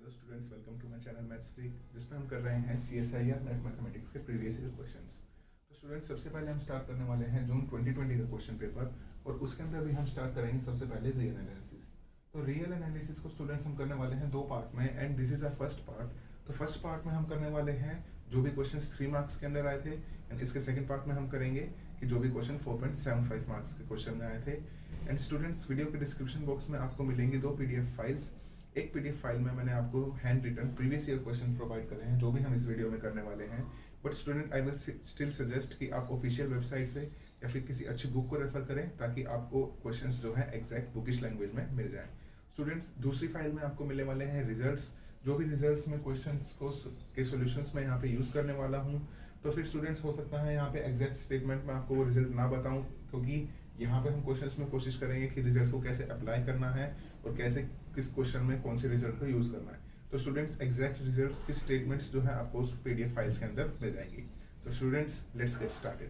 Hello students, welcome to my channel maths freak, जिसमें हम कर रहे हैं CSIR नेट मैथमेटिक्स के प्रीवियस ईयर क्वेश्चंस। तो स्टूडेंट्स, सबसे पहले हम स्टार्ट करने वाले हैं जून 2020 का क्वेश्चन पेपर, और उसके अंदर भी हम स्टार्ट करेंगे सबसे पहले रियल एनालिसिस। तो रियल एनालिसिस को स्टूडेंट्स हम करने वाले हैं दो पार्ट में, and this is our first part. तो फर्स्ट पार्ट में हम करने वाले हैं जो भी क्वेश्चन 3 मार्क्स के अंदर आए थे, एंड इसके सेकंड पार्ट में हम करेंगे कि जो भी क्वेश्चन 4.75 मार्क्स के क्वेश्चन में आए थे। एंड स्टूडेंट्स, वीडियो के डिस्क्रिप्शन बॉक्स में आपको मिलेंगी 2 PDF फाइल्स। एक PDF फाइल में मैंने आपको hand written previous year question provide करे हैं जो भी हम इस वीडियो में करने वाले हैं। But student, I will still suggest कि आप ऑफिशियल वेबसाइट से या फिर किसी अच्छी बुक को रेफर करें, ताकि आपको क्वेश्चंस जो है एग्जैक्ट बुकिश लैंग्वेज में मिल जाए। स्टूडेंट्स, दूसरी फाइल में आपको मिलने वाले हैं रिजल्ट्स। जो भी रिजल्ट्स में क्वेश्चंस को के सॉल्यूशंस मैं यहाँ पे यूज करने वाला हूँ। तो फिर स्टूडेंट्स, हो सकता है यहाँ पे एग्जैक्ट स्टेटमेंट में आपको वो रिजल्ट ना बताऊँ, क्योंकि यहाँ पे हम क्वेश्चंस में कोशिश करेंगे कि रिजल्ट्स को कैसे अप्लाई करना है और कैसे किस क्वेश्चन में कौन से रिजल्ट को यूज करना है। तो स्टूडेंट्स, एग्जैक्ट रिजल्ट्स की स्टेटमेंट्स जो है आपको उस PDF फाइल्स के अंदर मिल जाएंगी। तो students, let's get started.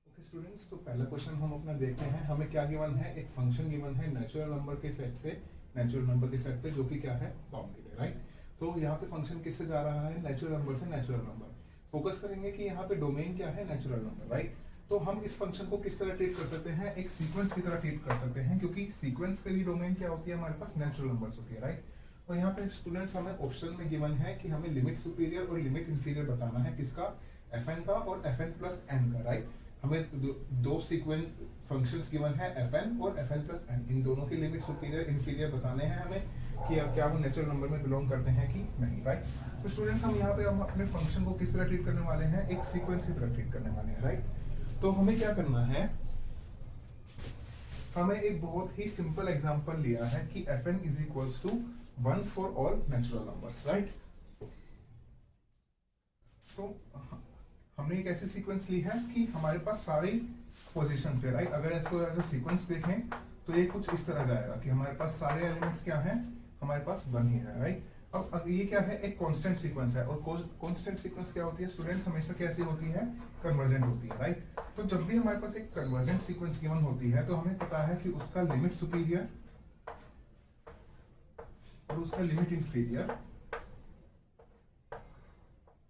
Okay students, तो पहला क्वेश्चन हम अपना देखते हैं। हमें क्या गिवन है? एक फंक्शन गिवन है नेचुरल नंबर के सेट से नेचुरल नंबर के सेट पे, जो कि क्या है, बाउंडेड है, राइट। तो यहाँ पे फंक्शन किससे जा रहा है? नेचुरल नंबर से नेचुरल नंबर। फोकस करेंगे कि यहाँ पे डोमेन क्या है? Natural number, right. तो हम इस फंक्शन को किस तरह ट्रीट कर सकते हैं? एक सीक्वेंस की तरह ट्रीट कर सकते हैं, क्योंकि सीक्वेंस पे भी डोमेन क्या होती है? हमारे पास नेचुरल नंबर्स होती है, राइट। और यहाँ पे स्टूडेंट्स, हमें ऑप्शन में गिवन है कि हमें लिमिट सुपीरियर और लिमिट इंफीरियर बताना है। किसका? fn का और fn+n का, राइट। हमें दो सीक्वेंस फंक्शंस गिवन है, fn और fn+n। इन दोनों की लिमिट सुपीरियर इंफीरियर बताने हैं हमें कि क्या वो नेचुरल नंबर में बिलोंग करते हैं कि नहीं, राइट। तो स्टूडेंट्स, हम यहाँ पे हम अपने फंक्शन को किस तरह ट्रीट करने वाले हैं? एक सीक्वेंस की तरह ट्रीट करने वाले हैं, राइट। तो हमें क्या करना है? हमें एक बहुत ही सिंपल एग्जांपल लिया है कि fn = 1 for all natural numbers, right. तो हमने एक ऐसी सीक्वेंस ली है कि हमारे पास सारी पोजीशन पे, राइट। अगर इसको एज अ सीक्वेंस देखें तो ये कुछ इस तरह जाएगा कि हमारे पास सारे एलिमेंट्स क्या हैं? हमारे पास 1 ही है, राइट। अब ये क्या है? एक कांस्टेंट सीक्वेंस है, और कांस्टेंट सीक्वेंस क्या होती है स्टूडेंट्स? हमेशा कैसी होती है? कन्वर्जेंट होती है, राइट। तो जब भी हमारे पास एक कन्वर्जेंट सीक्वेंस गिवन होती है, तो हमें पता है कि उसका लिमिट सुपीरियर और उसका लिमिट इंफीरियर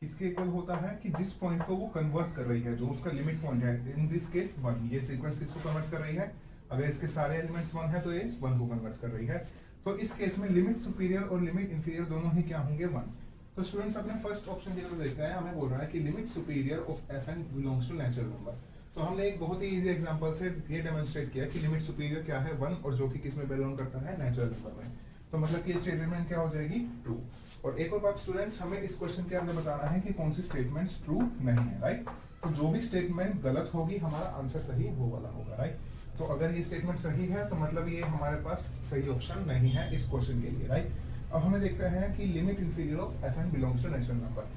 किसके इक्वल होता है? कि जिस पॉइंट को वो कन्वर्ट कर रही है, जो उसका लिमिट पॉइंट है, इन दिस केस 1। ये सीक्वेंस किसको कन्वर्ट कर रही है? अगर इसके सारे एलिमेंट्स 1 है तो ये 1 को कन्वर्ट कर रही है। तो इस केस में लिमिट सुपीरियर और लिमिट इंफीरियर दोनों ही क्या होंगे? 1। तो स्टूडेंट्स, अपने फर्स्ट ऑप्शन की तरफ देखते हैं। हमें बोल रहा है कि limit superior of fn belongs to natural number. तो हमने एक बहुत ही इजी एग्जांपल से ये डेमोंस्ट्रेट किया कि लिमिट सुपीरियर क्या है? 1, और जो कि किस में बिलोंग करता है? नेचुरल नंबर में। तो मतलब कि स्टेटमेंट क्या हो जाएगी? ट्रू। और एक और बात स्टूडेंट्स, हमें इस क्वेश्चन के अंदर बताना है कि कौन सी स्टेटमेंट्स ट्रू नहीं है, राइट। तो जो भी स्टेटमेंट गलत होगी, हमारा आंसर सही वो वाला होगा, राइट। तो अगर ये स्टेटमेंट सही है तो मतलब ये हमारे पास सही ऑप्शन नहीं है इस क्वेश्चन के लिए, राइट। अब हमें देखते हैं कि limit inferior of fn belongs to natural number.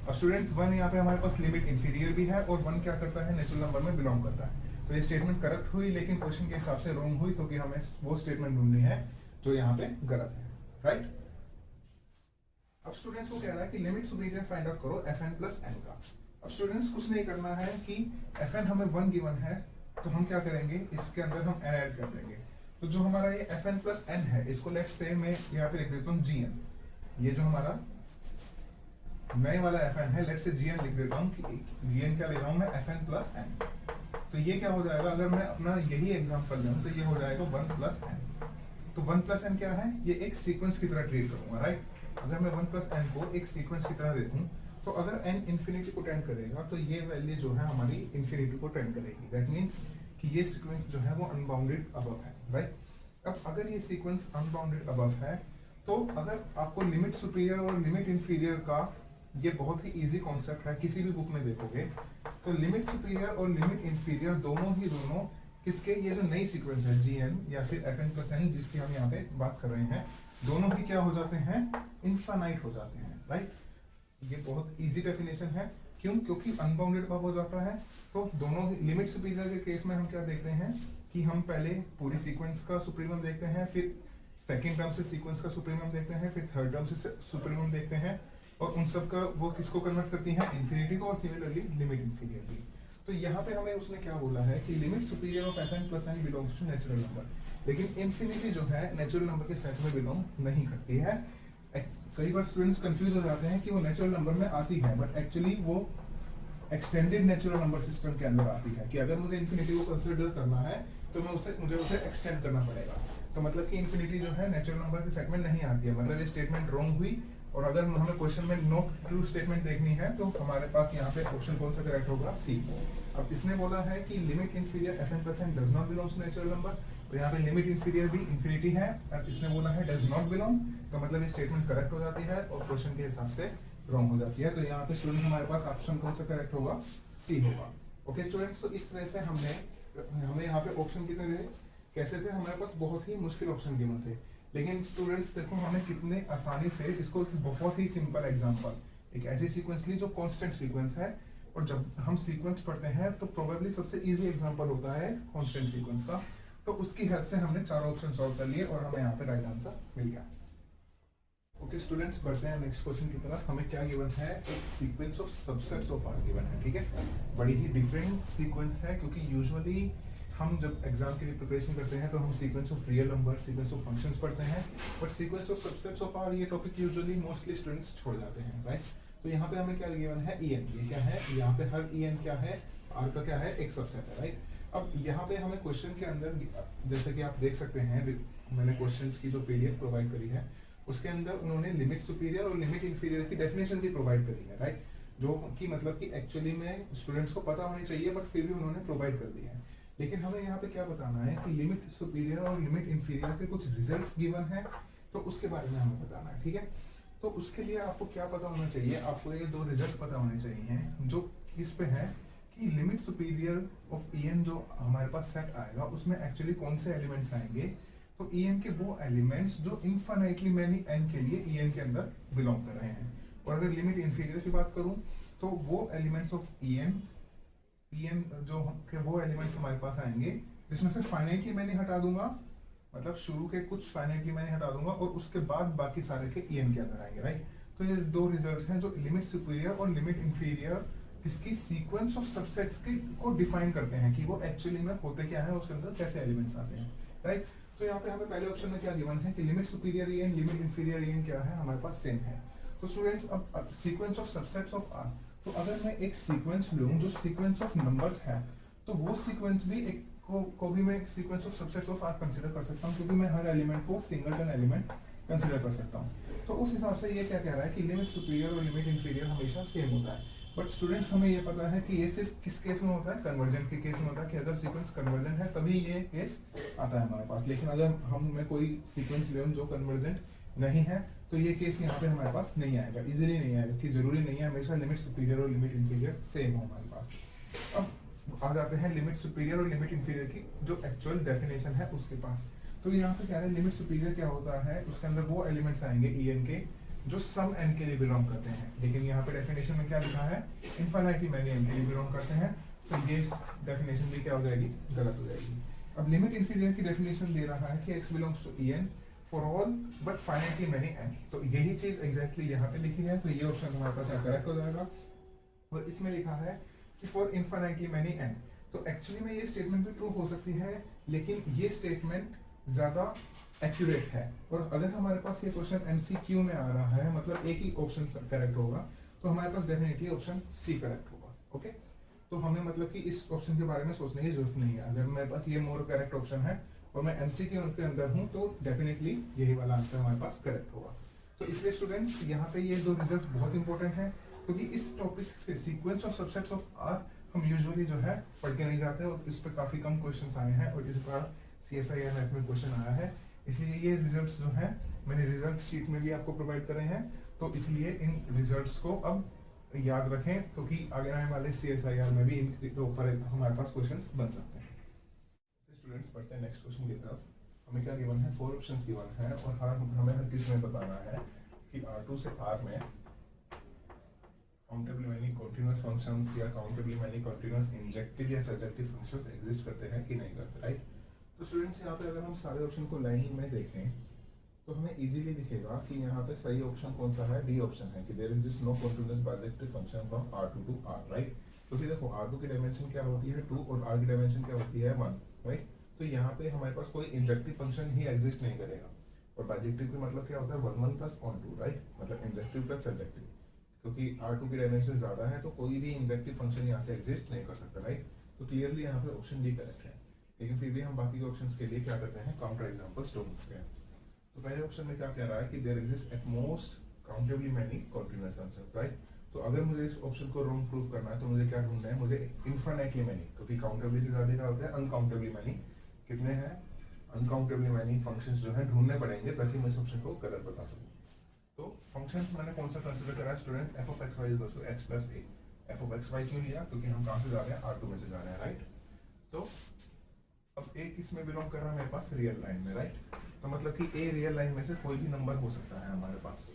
अब स्टूडेंट्स, 1 यहाँ पे हमारे पास लिमिट इंफीरियर भी है, और 1 क्या करता है? नेचुरल नंबर में बिलोंग करता है। तो ये स्टेटमेंट करेक्ट हुई, लेकिन क्वेश्चन के हिसाब से रॉन्ग हुई, क्योंकि हमें वो स्टेटमेंट ढूंढनी है जो यहाँ पे गलत है, राइट। अब स्टूडेंट्स को कह रहा है कि लिमिट सुपीरियर फाइंड आउट करो fn+n का। अब स्टूडेंट्स, कुछ नहीं करना है कि fn हमें 1 गिवन है, तो हम क्या करेंगे? इसके अंदर हम n ऐड कर देंगे। तो जो हमारा ये fn+n है, इसको लेट्स से मैं यहाँ पे लिख देता हूँ gn। ये जो हमारा नए वाला fn है, लेट्स से gn लिख देता हूँ कि gn क्या ले रहा हूँ मैं? fn+n। तो ये क्या हो जाएगा? अगर मैं अपना यही एग्जांपल लूं तो ये हो जाएगा 1+n। तो 1+n क्या है? ये एक सीक्वेंस की तरह ट्रीट करूंगा, राइट। अगर मैं 1+n को एक सीक्वेंस की तरह देखूं, तो अगर n इंफिनिटी को टेंड करेगा, तो ये वैल्यू जो है हमारी इंफिनिटी को टेंड करेगी। दैट मींस कि ये सीक्वेंस जो है वो अनबाउंडेड अबव है, राइट। अब अगर ये सीक्वेंस अनबाउंडेड अबव है, तो अगर आपको लिमिट सुपीरियर और लिमिट इंफीरियर का, ये बहुत ही इजी कॉन्सेप्ट है, किसी भी बुक में देखोगे तो लिमिट सुपीरियर और लिमिट इंफीरियर दोनों किसके? ये जो नई सीक्वेंस है gn या फिर fn+n, जिसकी हम यहाँ पे बात कर रहे हैं, दोनों ही क्या हो जाते हैं? इनफाइनाइट हो जाते हैं, राइट। ये बहुत इजी डेफिनेशन है। क्यों? क्योंकि अनबाउंडेड कब हो जाता है? तो दोनों लिमिट सुपीरियर के केस में हम क्या देखते हैं कि हम पहले पूरी सीक्वेंस का सुप्रीमम देखते हैं, फिर सेकेंड टर्म से सीक्वेंस का सुप्रीमम देखते हैं, फिर थर्ड टर्म से सुप्रीमम देखते हैं, और उन सब का वो किसको कन्वर्ट करती है? इंफिनिटी को, और सिमिलरली लिमिट इंफीरियर भी। तो यहाँ पे हमें उसने क्या बोला है कि limit superior of fn+n belongs to natural number, लेकिन इंफिनिटी जो है नेचुरल नंबर के सेट में बिलोंग नहीं करती है। कई बार स्टूडेंट्स कंफ्यूज हो जाते हैं कि वो नेचुरल नंबर में आती है, बट एक्चुअली वो एक्सटेंडेड नेचुरल नंबर सिस्टम के अंदर आती है कि अगर मुझे इन्फिनिटी को कंसिडर करना है तो मुझे उसे एक्सटेंड करना पड़ेगा। तो मतलब कि इन्फिनिटी जो है नेचुरल नंबर के सेट में नहीं आती है, मतलब ये स्टेटमेंट रॉन्ग हुई। और अगर हमें क्वेश्चन में नो ट्रू स्टेटमेंट देखनी है तो हमारे पास यहाँ पे ऑप्शन कौन सा करेक्ट होगा, सी। अब इसने बोला है कि limit inferior fn% does not belongs to natural number, तो यहाँ पे लिमिट इंफीरियर भी इंफिनिटी है। अब इसने बोला है डज नॉट बिलोंग, तो मतलब ये स्टेटमेंट करेक्ट हो जाती है और क्वेश्चन के हिसाब से रॉन्ग हो जाती है। तो यहाँ पे स्टूडेंट हमारे पास ऑप्शन कौन सा करेक्ट होगा, सी होगा। ओके स्टूडेंट्स, तो इस तरह से हमें यहाँ पे ऑप्शन कितने थे, कैसे थे, हमारे पास बहुत ही मुश्किल ऑप्शन गिवन थे। लेकिन स्टूडेंट्स देखो हमने कितने आसानी से इसको बहुत ही सिंपल एग्जांपल, एक ऐसी सीक्वेंस ली जो कांस्टेंट सीक्वेंस है, और जब हम सीक्वेंस पढ़ते हैं तो प्रोबेबली सबसे इजी एग्जांपल होता है कांस्टेंट सीक्वेंस का। तो उसकी हेल्प से हमने चारों ऑप्शन सॉल्व कर लिए और हमें यहाँ पे राइट आंसर मिल गया। ओके स्टूडेंट्स, बढ़ते हैं नेक्स्ट क्वेश्चन की तरफ। हमें क्या गिवन है, एक sequence of subsets of R given है। ठीक है, बड़ी ही डिफरेंट सीक्वेंस है, क्योंकि यूजुअली हम जब एग्जाम के लिए प्रिपरेशन करते हैं तो हम sequence of real number, sequence of functions पढ़ते हैं, but sequence of subsets of R ये टॉपिक यूजुअली मोस्टली स्टूडेंट्स छोड़ जाते हैं, राइट। तो यहाँ पे हमें क्या गिवन है, en। ये क्या है, यहाँ पे हर en क्या है, r का क्या है, एक सबसेट है, राइट। अब यहाँ पे हमें क्वेश्चन के अंदर, जैसे कि आप देख सकते हैं, मैंने क्वेश्चंस की जो पीडीएफ प्रोवाइड करी है उसके अंदर उन्होंने लिमिट सुपीरियर और लिमिट इंफीरियर की डेफिनेशन भी प्रोवाइड करी है, राइट। जो कि मतलब कि एक्चुअली में स्टूडेंट्स को पता होनी चाहिए, बट फिर भी उन्होंने प्रोवाइड कर दी है। लेकिन हमें यहाँ पे क्या बताना है कि लिमिट सुपीरियर और लिमिट इंफीरियर के कुछ रिजल्ट्स गिवन है, तो उसके बारे में हमें बताना है, ठीक है। तो उसके लिए आपको क्या पता होना चाहिए, आपको ये दो रिजल्ट पता होने चाहिए जो किस पे है, कि लिमिट सुपीरियर ऑफ en जो हमारे पास सेट आएगा उसमें एक्चुअली कौन से एलिमेंट्स आएंगे। तो en के वो एलिमेंट्स जो इनफाइनाइटली मैनी n के लिए en के अंदर बिलोंग कर रहे हैं। और अगर लिमिट इंफीरियर की बात करूं तो वो एलिमेंट्स ऑफ en जो वो एलिमेंट्स हमारे पास आएंगे जिसमें से फाइनाइटली मैंने हटा दूंगा, मतलब शुरू के कुछ फाइनाइटली मैंने हटा दूंगा और उसके बाद बाकी सारे के en के अंदर आएंगे, राइट। तो ये दो रिजल्ट्स हैं जो लिमिट सुपीरियर और लिमिट इंफीरियर इसकी सीक्वेंस ऑफ सबसेट्स को डिफाइन करते हैं कि वो एक्चुअली में होते क्या है, उसके अंदर कैसे एलिमेंट्स आते हैं, राइट। तो यहाँ पे हमें पहले ऑप्शन में क्या गिवन है कि limit superior en limit inferior en क्या है, हमारे पास सेम है। तो स्टूडेंट्स अब sequence of subsets of r, तो अगर मैं एक सीक्वेंस लूं जो सीक्वेंस ऑफ नंबर्स है, तो वो सीक्वेंस भी एक को भी मैं एक sequence of subsets of r consider कर सकता हूं, क्योंकि मैं हर एलिमेंट को सिंगलटन एलिमेंट कंसीडर कर सकता हूं। तो उस हिसाब से ये क्या कह रहा है कि लिमिट सुपीरियर और लिमिट इंफीरियर हमेशा सेम होता है। बट स्टूडेंट्स हमें ये पता है कि ये सिर्फ किस केस में होता है, कन्वर्जन के केस में होता है, कि अगर सीक्वेंस कन्वर्जन है तभी ये केस आता है हमारे पास। लेकिन अगर मैं कोई सीक्वेंस ले जो कन्वर्जेंट नहीं है तो ये केस यहाँ पे हमारे पास नहीं आएगा, इजीली नहीं आएगा, कि जरूरी नहीं है हमेशा लिमिट सुपीरियर और लिमिट इंफीरियर सेम हो हमारे पास। अब आ जाते हैं लिमिट सुपीरियर और लिमिट इंफीरियर की जो एक्चुअल डेफिनेशन है उसके पास। तो यहाँ पे क्या है, लिमिट सुपीरियर क्या होता है, उसके अंदर वो एलिमेंट्स आएंगे en के जो सम n के लिए बिलोंग करते हैं। लेकिन यहाँ पे डेफिनेशन में क्या लिखा है, इनफाइनाइटली मैनी n के लिए बिलोंग करते हैं, तो ये डेफिनेशन भी क्या हो जाएगी, गलत हो जाएगी। अब लिमिट इंफीरियर की डेफिनेशन दे रहा है कि x belongs to en for all but finitely many n, तो यही चीज एग्जैक्टली यहाँ पे लिखी है, तो ये ऑप्शन हमारे पास करेक्ट हो जाएगा। और इसमें लिखा है कि फॉर इनफाइनाइटली मैनी n, तो एक्चुअली में ये स्टेटमेंट भी ट्रू हो सकती है, लेकिन ये स्टेटमेंट ज्यादा एक्यूरेट है। और अगर हमारे पास ये क्वेश्चन एमसीक्यू में आ रहा है, मतलब एक ही ऑप्शन करेक्ट होगा, तो हमारे पास डेफिनेटली ऑप्शन सी करेक्ट होगा। ओके, तो हमें मतलब कि इस ऑप्शन के बारे में सोचने की जरूरत नहीं है। अगर मेरे पास ये मोर करेक्ट ऑप्शन है और मैं एमसीक्यू के अंदर हूँ, तो डेफिनेटली यही वाला आंसर हमारे पास करेक्ट होगा। तो इसलिए स्टूडेंट्स यहाँ पे ये दो रिजल्ट बहुत इंपॉर्टेंट है, क्योंकि इस टॉपिक से sequence of subsets of R हम यूजुअली जो है पढ़ के नहीं जाते, और इस पर काफी कम क्वेश्चन आए हैं, और इस बार CSIR मैथ में क्वेश्चन आया है, इसलिए ये रिजल्ट्स जो हैं मैंने रिजल्ट शीट में भी आपको प्रोवाइड करे हैं। तो इसलिए इन रिजल्ट्स को अब याद रखें, क्योंकि आगे आने वाले CSIR में भी इनके ऊपर हमारे पास क्वेश्चंस बन सकते हैं। स्टूडेंट्स बढ़ते हैं नेक्स्ट क्वेश्चन की तरफ। हमें क्या गिवन है, 4 ऑप्शंस गिवन है, और हमें हर किस में बताना है कि R2 से R में काउंटेबल मैनी कंटीन्यूअस फंक्शंस या काउंटेबल मैनी कंटीन्यूअस इंजेक्टिव या सजेक्टिव फंक्शंस एग्जिस्ट करते हैं कि नहीं करते, राइट। तो स्टूडेंट्स यहाँ पे अगर हम सारे ऑप्शन को लाइन में देखें तो हमें इजीली दिखेगा कि यहाँ पे सही ऑप्शन कौन सा है, डी ऑप्शन है, कि there exist no continuous bijective function from R2 to R, right. क्योंकि देखो R2 की डायमेंशन क्या होती है 2 और R की डायमेंशन क्या होती है 1, राइट। तो यहाँ पे हमारे पास कोई इंजेक्टिव फंक्शन ही एग्जिस्ट नहीं करेगा। और बाइजेक्टिव का मतलब क्या होता है, 1 1 प्लस ऑन टू, राइट, मतलब इंजेक्टिव प्लस सब्जेक्टिव, क्योंकि R2 की डायमेंशन ज्यादा है तो कोई भी इंजेक्टिव फंक्शन यहाँ से एग्जिस्ट नहीं कर सकता, राइट। तो क्लियरली यहाँ पे ऑप्शन डी करेक्ट है। लेकिन फिर भी हम बाकी के ऑप्शंस के लिए क्या करते हैं, काउंटर एग्जांपल्स ढूंढते हैं। तो पहले ऑप्शन में क्या कह रहा है कि there exist at most countably many continuous functions, right. तो अगर मुझे इस ऑप्शन को रॉन्ग प्रूव करना है तो मुझे क्या ढूंढना है, मुझे इनफाइनाइटली मैनी, क्योंकि काउंटेबली से ज्यादा क्या होता है अनकाउंटेबली मैनी, कितने हैं अनकाउंटेबली मैनी फंक्शंस जो है ढूंढने पड़ेंगे ताकि मैं इस ऑप्शन को गलत बता सकूं। तो फंक्शन मैंने कौन सा कंसीडर करा है student, f of xy equals to x plus a। f of xy क्यों लिया, क्योंकि हम कहां से जा रहे हैं, R2 में से जा रहे हैं, राइट। तो अब a किस में बिलोंग कर रहा है मेरे पास, रियल लाइन में, राइट। तो मतलब कि a रियल लाइन में से कोई भी नंबर हो सकता है हमारे पास।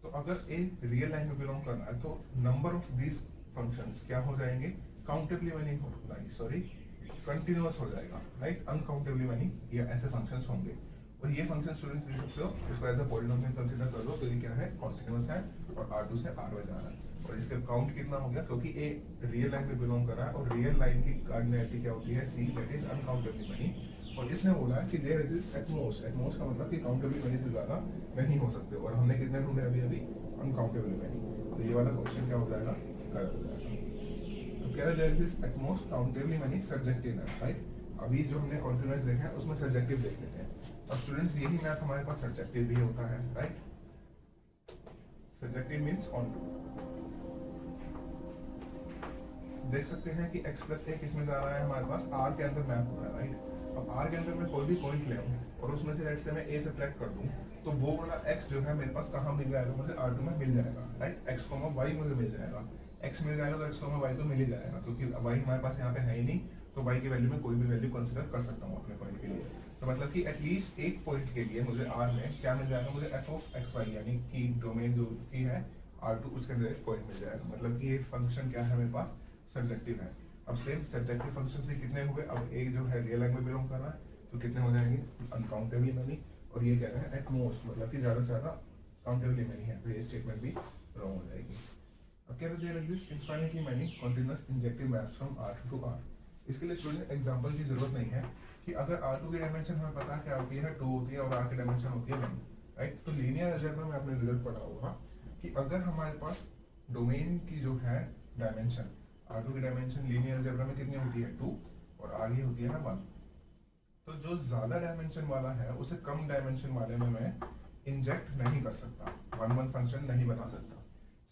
तो अगर a रियल लाइन में बिलोंग कर रहा है तो नंबर ऑफ दीज फंक्शंस क्या हो जाएंगे, काउंटेबली मैनी होगा, सॉरी कंटिन्यूअस हो जाएगा, राइट। अनकाउंटेबली मैनी ये ऐसे फंक्शंस होंगे और ये फंक्शन स्टूडेंट्स दे सकते हो, इसको एज अ पॉलिनोमियल कंसीडर कर लो। तो ये क्या है, कॉन्टिन्यूअस है और R2 से R में जा रहा है और इसका काउंट कितना हो गया, क्योंकि ए रियल लाइन में बिलोंग कर रहा है और रियल लाइन की कार्डिनैलिटी क्या होती है, C, दैट इज अनकाउंटेबली मैनी। और इसने बोला है कि देयर एग्जिस्ट एट मोस्ट का मतलब कि काउंटेबली मैनी से ज्यादा नहीं हो सकते और हमने कितने ढूंढे अभी अनकाउंटेबली मैनी। तो ये वाला क्वेश्चन क्या हो जाएगा, गलत हो जाएगा। तो कह रहे there exist at most countably many subjective map, right. अभी जो हमने कॉन्टिन्यूअस देखा है उसमें सब्जेक्टिव देख लेते हैं। अब स्टूडेंट्स यही मैप हमारे पास सब्जेक्टिव भी होता है, right. Subjective means onto. देख सकते हैं कि x प्लस a किस में जा रहा है, हमारे पास R के अंदर मैप हो रहा है, राइट। अब R के अंदर मैं कोई भी पॉइंट ले आऊं और उसमें से लेट से मैं a सब्ट्रैक्ट कर दूं तो वो वाला x जो है मेरे पास कहाँ मिल जाएगा, मुझे R2 में मिल जाएगा, राइट। x, y मुझे मिल जाएगा, x मिल जाएगा तो x, y तो मिल ही जाएगा, क्योंकि y हमारे पास यहाँ पे है ही नहीं तो y की वैल्यू में कोई भी वैल्यू कंसीडर कर सकता हूँ अपने पॉइंट के लिए। तो मतलब कि एटलीस्ट एक पॉइंट के लिए मुझे R में क्या मिल जाएगा, मुझे f of xy यानी कि डोमेन जो की है R2 उसके अंदर एक पॉइंट मिल जाएगा। मतलब कि ये फंक्शन क्या है मेरे पास, सब्जेक्टिव है। अब सेम सब्जेक्टिव फंक्शंस भी कितने हुए, अब एक जो है रियल लाइन में बिलोंग कर रहा है तो कितने हो जाएंगे, अनकाउंटेबली मैनी। और ये कह रहे हैं एट मोस्ट, मतलब कि ज्यादा से ज्यादा काउंटेबली मैनी है, तो ये स्टेटमेंट भी रॉन्ग हो जाएगी। अब कह रहे there exist infinitely many continuous injective maps from R2 to R। इसके लिए स्टूडेंट एग्जांपल की जरूरत नहीं है कि अगर R2 की डायमेंशन हमें पता है क्या होती है, 2 होती है और R की डायमेंशन होती है 1, राइट। तो लीनियर अलजेब्रा में आपने रिजल्ट पढ़ा होगा कि अगर हमारे पास डोमेन की जो है डायमेंशन, R2 की डायमेंशन लीनियर अलजेब्रा में कितनी होती है, 2 और R की होती है ना 1। तो जो ज्यादा डायमेंशन वाला है उसे कम डायमेंशन वाले में मैं इंजेक्ट नहीं कर सकता, 1 1 फंक्शन नहीं बना सकता।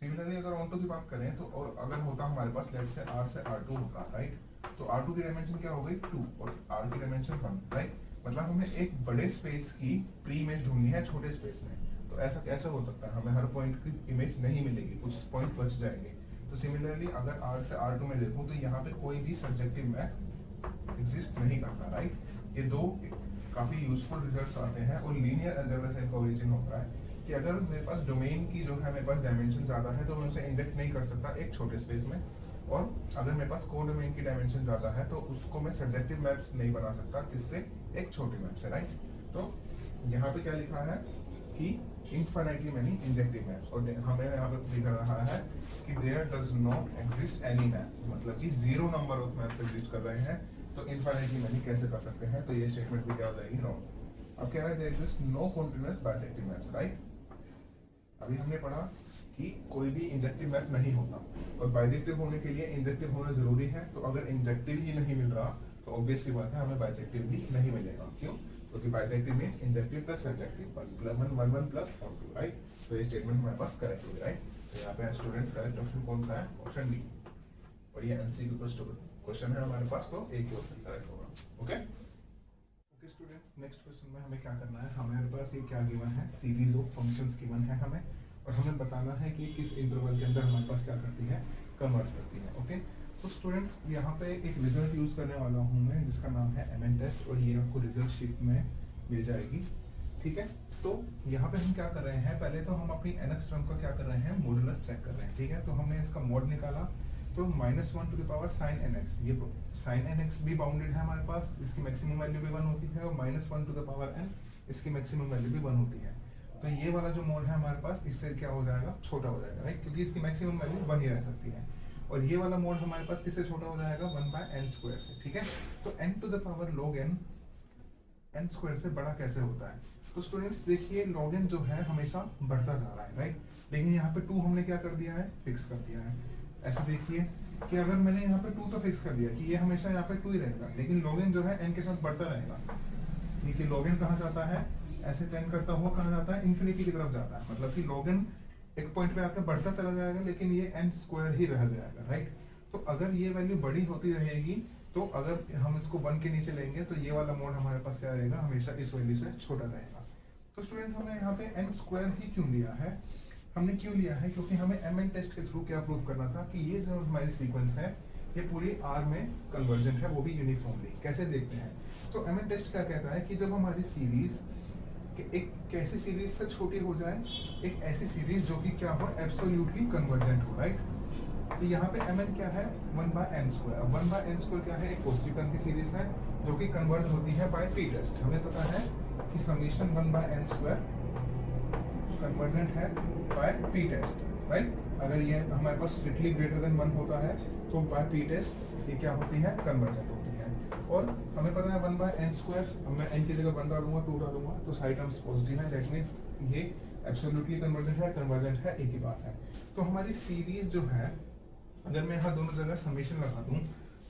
सिमिलरली अगर ऑन टू की बात करें तो और अगर होता हमारे पास लेट से R से R2 होता, राइट। तो R2 की डायमेंशन क्या हो गई 2 और R की डायमेंशन 1, राइट। मतलब हमें एक बड़े स्पेस की प्री इमेज ढूंढनी है छोटे स्पेस में। तो ऐसा कैसे हो सकता है, हमें हर पॉइंट की इमेज नहीं मिलेगी, कुछ पॉइंट बच जाएंगे। तो सिमिलरली अगर R से R2 में देखूं तो यहाँ पे कोई भी सब्जेक्टिव मैप एग्जिस्ट नहीं करता, राइट। ये दो काफी यूजफुल रिजल्ट्स आते हैं और लीनियर अलजेब्रा से इनका ओरिजिन होता है कि अगर मेरे पास डोमेन की जो है मेरे पास डायमेंशन ज्यादा है तो मैं उसे इंजेक्ट नहीं कर सकता एक छोटे स्पेस में, और अगर मेरे पास को डोमेन की डायमेंशन ज्यादा है तो उसको मैं सब्जेक्टिव मैप्स नहीं बना सकता, किससे, एक छोटे मैप से, राइट। तो यहाँ पे क्या लिखा है कि इनफाइनाइटली मैनी इंजेक्टिव मैप्स, और हमें यहाँ पे दिख रहा है कि there does not exist any map, मतलब कि 0 नंबर ऑफ मैप्स एग्जिस्ट कर रहे हैं। तो इनफाइनाइटली मैनी कैसे कर सकते हैं, तो ये स्टेटमेंट भी क्या हो जाएगी, रॉन्ग। अब कह रहे हैं there exist no continuous bijective maps, right. अभी हमने पढ़ा कि कोई भी इंजेक्टिव मैप नहीं होता और बाइजेक्टिव होने के लिए इंजेक्टिव होना जरूरी है। तो अगर इंजेक्टिव ही नहीं मिल रहा तो ऑब्वियस सी बात है हमें बाइजेक्टिव भी नहीं मिलेगा। क्यों, क्योंकि bijective means injective plus subjective 1 plus 2, right. तो ये स्टेटमेंट हमारे पास करेक्ट होगी, राइट। तो यहाँ पे स्टूडेंट्स करेक्ट ऑप्शन कौन सा है, ऑप्शन डी। और ये एमसीक्यू क्वेश्चन है हमारे पास, तो एक ही ऑप्शन करेक्ट होगा। Okay okay students, next question में हमें क्या करना है, हमारे पास ये क्या गिवन है, सीरीज ऑफ फंक्शंस गिवन है हमें, और हमें बताना है कि किस इंटरवल के अंदर हमारे पास क्या करती है, कन्वर्ट करती है। ओके, तो स्टूडेंट्स यहाँ पे एक रिजल्ट यूज करने वाला हूँ मैं जिसका नाम है MN टेस्ट, और ये आपको रिजल्ट शीट में मिल जाएगी, ठीक है। तो यहाँ पे हम क्या कर रहे हैं, पहले तो हम अपनी nth टर्म का क्या कर रहे हैं, मॉडुलस चेक कर रहे हैं, ठीक है। तो हमने इसका मॉड निकाला, तो -1 to the power sin nx, ये sin nx भी बाउंडेड है हमारे पास, इसकी मैक्सिमम वैल्यू भी 1 होती है, और -1 टू द पावर n इसकी मैक्सिमम वैल्यू भी 1 होती है। तो ये वाला जो मोड है हमारे पास, इससे क्या हो जाएगा, छोटा हो जाएगा, राइट, क्योंकि इसकी मैक्सिमम वैल्यू 1 ही रह सकती है। और ये वाला मोड हमारे पास किससे छोटा हो जाएगा, 1/n² से, ठीक है। तो n to the power log n n² से बड़ा कैसे होता है, तो स्टूडेंट्स देखिए log n जो है हमेशा बढ़ता जा रहा है, राइट, लेकिन यहाँ पे 2 हमने क्या कर दिया है, फिक्स कर दिया है। ऐसे देखिए कि अगर मैंने यहाँ पे 2 तो फिक्स कर दिया कि ये हमेशा यहाँ पे 2 ही रहेगा, लेकिन log n जो है n के साथ बढ़ता रहेगा। देखिए log n कहाँ जाता है, ऐसे टेंड करता हुआ कहाँ जाता है, इन्फिनिटी की तरफ जाता है, मतलब कि log n एक पॉइंट पे आकर बढ़ता चला जाएगा, लेकिन ये n स्क्वायर ही रह जाएगा, राइट। तो अगर ये वैल्यू बड़ी होती रहेगी, तो अगर हम इसको 1 के नीचे लेंगे तो ये वाला मोड हमारे पास क्या रहेगा, हमेशा इस वैल्यू से छोटा रहेगा। तो स्टूडेंट हमने यहाँ पे n स्क्वायर ही क्यों लिया है, हमने क्यों लिया है, क्योंकि हमें mn टेस्ट के थ्रू क्या प्रूव करना था कि ये जो हमारी सीक्वेंस है ये पूरी R में कन्वर्जेंट है, वो भी यूनिफॉर्मली। कैसे देखते हैं, तो mn टेस्ट क्या कहता है कि जब हमारी सीरीज एक कैसी सीरीज से छोटी हो जाए, एक ऐसी सीरीज जो कि क्या हो, एब्सोल्युटली कन्वर्जेंट हो, राइट। तो यहाँ पे mn क्या है, 1/n²। अब 1/n² क्या है, एक पॉजिटिव टर्म की सीरीज है जो कि कन्वर्ज होती है बाय p टेस्ट। हमें पता है कि समीशन 1/n² कन्वर्जेंट है बाय p टेस्ट, राइट। अगर ये हमारे पास स्ट्रिक्टली ग्रेटर देन 1 होता है तो बाय p टेस्ट ये क्या होती है, कन्वर्जेंट होती है। और हमें पता है 1/n², मैं n की जगह 1 डालूंगा, 2 डालूंगा तो सारी टर्म्स पॉजिटिव है, दैट मींस ये एब्सोल्युटली कन्वर्जेंट है, कन्वर्जेंट है, एक ही बात है। तो हमारी सीरीज जो है, अगर मैं यहाँ दोनों जगह समीशन लगा दूं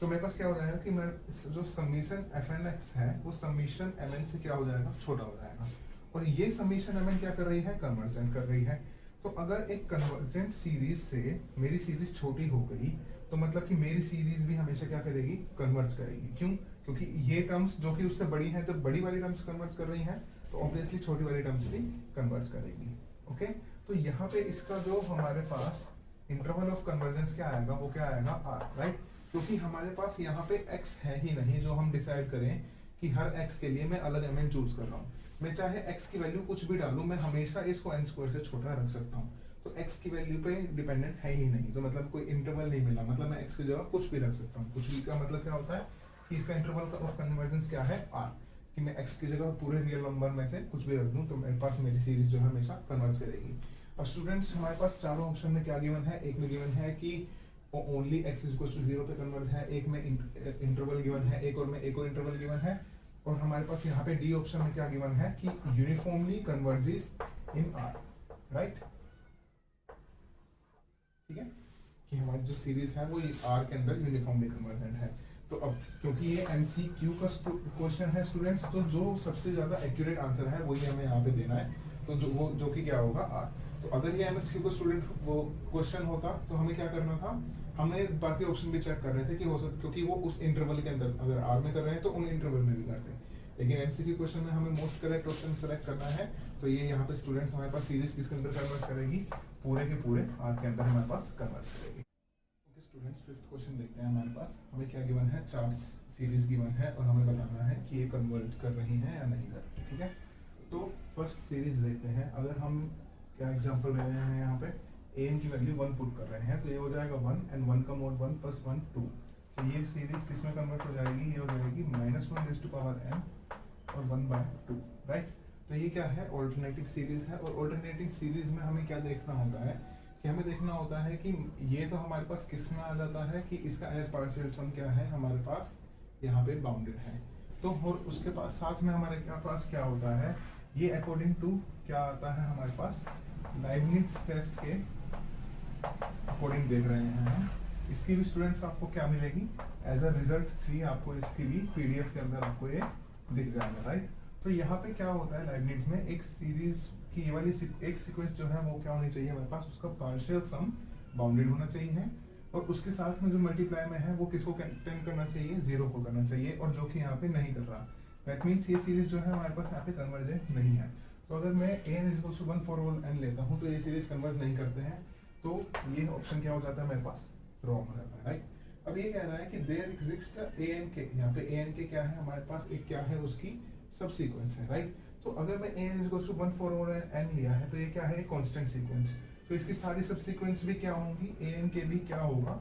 तो मेरे पास क्या हो जाएगा कि मैं जो समीशन fnx है वो समीशन mn से क्या हो जाएगा, छोटा हो जाएगा। और ये समीशन mn क्या कर रही है, कन्वर्जेंट कर रही है। तो अगर एक कन्वर्जेंट सीरीज से मेरी सीरीज छोटी हो गई तो मतलब कि मेरी सीरीज भी हमेशा क्या करेगी, कन्वर्ज करेगी। क्यों, क्योंकि ये टर्म्स जो कि उससे बड़ी हैं, जब बड़ी वाली टर्म्स कन्वर्ज कर रही हैं तो ऑब्वियसली छोटी वाली टर्म्स भी कन्वर्ज करेगी। ओके, तो यहाँ पे इसका जो हमारे पास इंटरवल ऑफ कन्वर्जेंस क्या आएगा, वो क्या आएगा, r, राइट। क्योंकि हमारे पास यहाँ पे x है ही नहीं जो हम डिसाइड करें कि हर x के लिए मैं अलग mn चूज कर रहा हूँ। मैं चाहे x की वैल्यू कुछ भी डालूं, मैं हमेशा इसको n² से छोटा रख सकता हूँ। तो x की वैल्यू पे डिपेंडेंट है ही नहीं, तो मतलब कोई इंटरवल नहीं मिला, मतलब मैं x की जगह कुछ भी रख सकता हूँ। कुछ भी का मतलब क्या होता है कि इसका इंटरवल ऑफ कन्वर्जेंस क्या है, r, कि मैं x की जगह पूरे रियल नंबर में से कुछ भी रख दूं तो मेरे पास मेरी सीरीज जो है हमेशा कन्वर्ज करेगी। अब स्टूडेंट्स हमारे पास चारों ऑप्शन में क्या गिवन है, एक में गिवन है कि only x is equal to 0 पे कन्वर्ज है, एक में इंटरवल गिवन है, एक और में एक और इंटरवल गिवन है, और हमारे पास यहाँ पे डी ऑप्शन में क्या गिवन है कि यूनिफॉर्मली कन्वर्जेस इन R, राइट। ठीक है, कि हमारी जो सीरीज है वो R के अंदर यूनिफॉर्मली कन्वर्जेंट है। तो अब क्योंकि ये MCQ का क्वेश्चन है स्टूडेंट्स, तो जो सबसे ज्यादा एक्यूरेट आंसर है वही हमें यहाँ पे देना है, तो जो कि क्या होगा, R। तो अगर ये MCQ का स्टूडेंट वो क्वेश्चन होता तो हमें क्या करना था, हमें बाकी ऑप्शन भी चेक करने थे कि हो सकता, क्योंकि वो उस इंटरवल के अंदर अगर R में कर रहे हैं तो उन इंटरवल में भी करते हैं, लेकिन MCQ क्वेश्चन में हमें मोस्ट करेक्ट ऑप्शन सेलेक्ट करना है। तो ये यहाँ पे स्टूडेंट्स हमारे पास सीरीज किसके अंदर कन्वर्ट करेगी, पूरे के पूरे R के अंदर हमारे पास कन्वर्ट करेगी। स्टूडेंट्स फिफ्थ क्वेश्चन देखते हैं। हमारे पास हमें क्या गिवन है, 4 सीरीज गिवन है और हमें बताना है कि ये कन्वर्ट कर रही हैं या नहीं कर रही। ठीक है, तो फर्स्ट सीरीज देखते हैं। अगर हम क्या एग्जांपल ले रहे हैं, यहाँ पे an की वैल्यू 1 पुट कर रहे हैं तो ये हो जाएगा 1 एंड 1 का मोड 1 + 1 2। तो ये सीरीज किस में कन्वर्ट हो जाएगी, ये हो जाएगी -1n और 1/2, राइट। तो ये क्या है, ऑल्टरनेटिंग सीरीज है। और ऑल्टरनेटिंग सीरीज में हमें क्या देखना होता है कि हमें देखना होता है कि ये तो हमारे पास किस में आ जाता है कि इसका एज पार्शियल सम क्या है, हमारे पास यहाँ पे बाउंडेड है। तो और उसके पास साथ में हमारे पास क्या होता है, ये अकॉर्डिंग टू क्या आता है हमारे पास, लाइबनिट्ज टेस्ट के अकॉर्डिंग देख रहे हैं हम। इसकी भी स्टूडेंट्स आपको क्या मिलेगी, एज अ रिजल्ट 3 आपको इसकी भी PDF के अंदर आपको ये दिख जाएगा, राइट। तो यहाँ पे क्या होता है, लाइबनिट्ज में एक सीरीज कि ये वाली एक सीक्वेंस जो है वो क्या होनी चाहिए हमारे पास, उसका पार्शियल सम बाउंडेड होना चाहिए, और उसके साथ में जो मल्टीप्लाई में है वो किसको टेंड करना चाहिए, 0 को करना चाहिए, और जो कि यहाँ पे नहीं कर रहा। दैट मीन्स ये सीरीज जो है हमारे पास यहाँ पे कन्वर्जेंट नहीं है। तो अगर मैं an = 1 for all n लेता हूँ तो ये सीरीज कन्वर्ज नहीं करते हैं, तो ये ऑप्शन क्या हो जाता है मेरे पास, रॉन्ग हो जाता है, राइट। अब ये कह रहा है कि देयर एग्जिस्ट an के, यहाँ पे an के क्या है हमारे पास, एक क्या है उसकी सब सीक्वेंस है, राइट। तो अगर मैं an = 1 for all n लिया है तो ये क्या है, कांस्टेंट सीक्वेंस। तो इसकी सारी सब सीक्वेंस भी क्या होंगी, an के भी क्या होगा,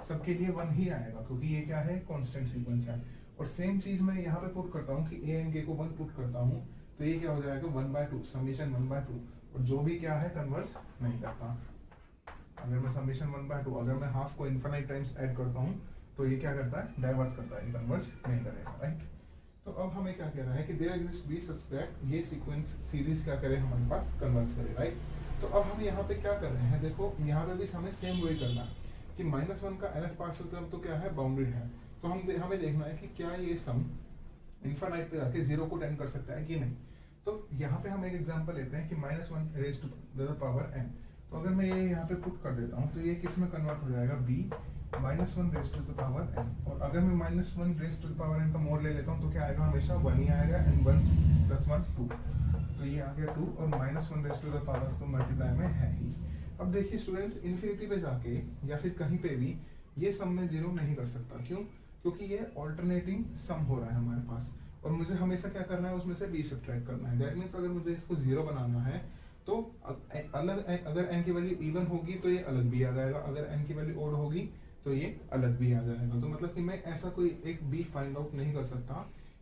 सबके लिए 1 ही आएगा, क्योंकि ये क्या है, कांस्टेंट सीक्वेंस है। और सेम चीज मैं यहाँ पे पुट करता हूँ कि an के को 1 पुट करता हूँ तो ये क्या हो जाएगा, 1/2 समीशन 1/2, और जो भी क्या है कन्वर्ज नहीं करता। अगर मैं समीशन 1/2, अगर मैं हाफ को इनफाइनाइट टाइम्स ऐड करता हूँ तो ये क्या करता है, डाइवर्स करता है, कन्वर्ज नहीं करेगा, राइट। तो अब हमें क्या कह रहा है कि there exist b such that ये सीक्वेंस सीरीज क्या करे हमारे पास कन्वर्ज करे, राइट। तो अब हम यहाँ पे क्या कर रहे हैं, देखो यहाँ पे भी हमें सेम वही करना है कि -1 का nth पार्शियल टर्म तो क्या है, बाउंडेड है। तो हमें देखना है कि क्या ये सम इनफाइनाइट पे जाके 0 को टेंड कर सकता है कि नहीं। तो यहाँ पे हम एक एग्जांपल लेते हैं कि -1 raise to the power n। तो अगर मैं ये यहाँ पे पुट कर देता हूँ तो ये किस में कन्वर्ट हो जाएगा, b -1 raise to the power n। और अगर मैं -1 raise to the power n का मोड ले लेता हूँ तो क्या आएगा, हमेशा 1 ही आएगा, एंड 1 + 1 2। तो ये आ गया 2 और -1 रेज टू द पावर तो मल्टीप्लाई में है ही। अब देखिए स्टूडेंट्स, इन्फिनिटी पे जाके या फिर कहीं पे भी ये सम में 0 नहीं कर सकता। क्यों? क्योंकि ये ऑल्टरनेटिंग सम हो रहा है हमारे पास, और मुझे हमेशा क्या करना है, उसमें से b सब्ट्रैक्ट करना है। दैट मीन्स अगर मुझे इसको 0 बनाना है तो अलग, अगर n की वैल्यू इवन होगी तो ये अलग भी आ जाएगा, अगर n की वैल्यू ओड होगी तो ये अलग भी आ जाएगा। तो मतलब कि मैं ऐसा कोई एक b फाइंड आउट नहीं कर सकता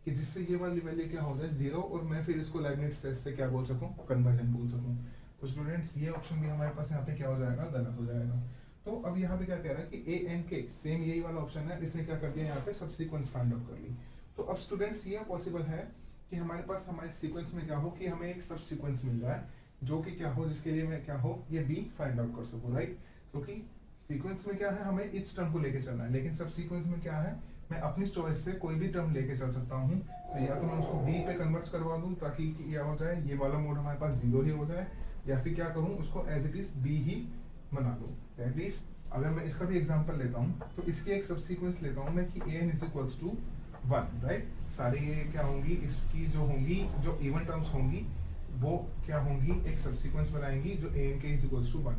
कि जिससे ये वाली वैल्यू क्या हो जाए 0 और मैं फिर इसको लेibniz टेस्ट से क्या बोल सकूं, कन्वर्जन बोल सकूं। तो स्टूडेंट्स ये ऑप्शन भी हमारे पास यहाँ पे क्या हो जाएगा, गलत हो जाएगा। तो अब यहाँ पे क्या कह रहा है कि a n के सेम यही वाला ऑप्शन है, इसने क्या कर दिया यहाँ पे सबसीक्वेंस फाइंड आउट कर ली। तो अब स्टूडेंट्स ये पॉसिबल है कि हमारे पास हमारे सीक्वेंस में क्या हो कि हमें एक सब सीक्वेंस मिल जाए जो कि क्या हो, जिसके लिए मैं क्या हो ये b फाइंड आउट कर सकूं, राइट। क्योंकि सीक्वेंस में क्या है, हमें इस टर्म को लेके चलना है, लेकिन सब सीक्वेंस में क्या है, मैं अपनी चॉइस से कोई भी टर्म लेके चल सकता हूँ। तो या तो मैं उसको b पे कन्वर्ट करवा दूं ताकि क्या हो जाए, ये वाला मोड हमारे पास 0 ही हो जाए, या फिर क्या करूँ उसको एज इट इज b ही बना लूं। दैट मींस अगर मैं इसका भी एग्जांपल लेता हूँ तो इसकी एक सब सीक्वेंस लेता हूँ मैं कि an = 1, राइट। सारी ये क्या होंगी, इसकी जो होंगी, जो इवन टर्म्स होंगी वो क्या होंगी, एक सब सीक्वेंस बनाएंगी जो an के = 1।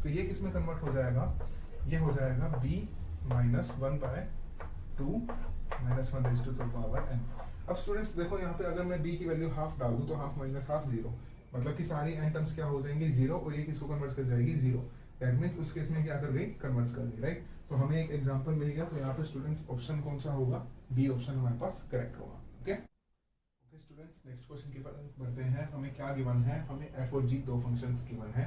तो ये किस में कन्वर्ट हो जाएगा, ये हो जाएगा b - 1/2 -1 raise to the power n। अब स्टूडेंट्स देखो यहाँ पे अगर मैं b की वैल्यू हाफ डाल दूं तो हाफ माइनस हाफ 0, मतलब कि सारी n टर्म्स क्या हो जाएंगी 0 और ये किसको कन्वर्ट कर जाएगी 0। दैट मींस उस केस में क्या कर गई, कन्वर्ट कर दी, राइट। तो हमें एक एग्जांपल मिल गया। तो यहाँ पे स्टूडेंट्स ऑप्शन कौन सा होगा, बी ऑप्शन हमारे पास करेक्ट होगा। Okay okay students, next question की तरफ बढ़ते हैं। हमें क्या गिवन है, हमें f और g दो फंक्शंस गिवन है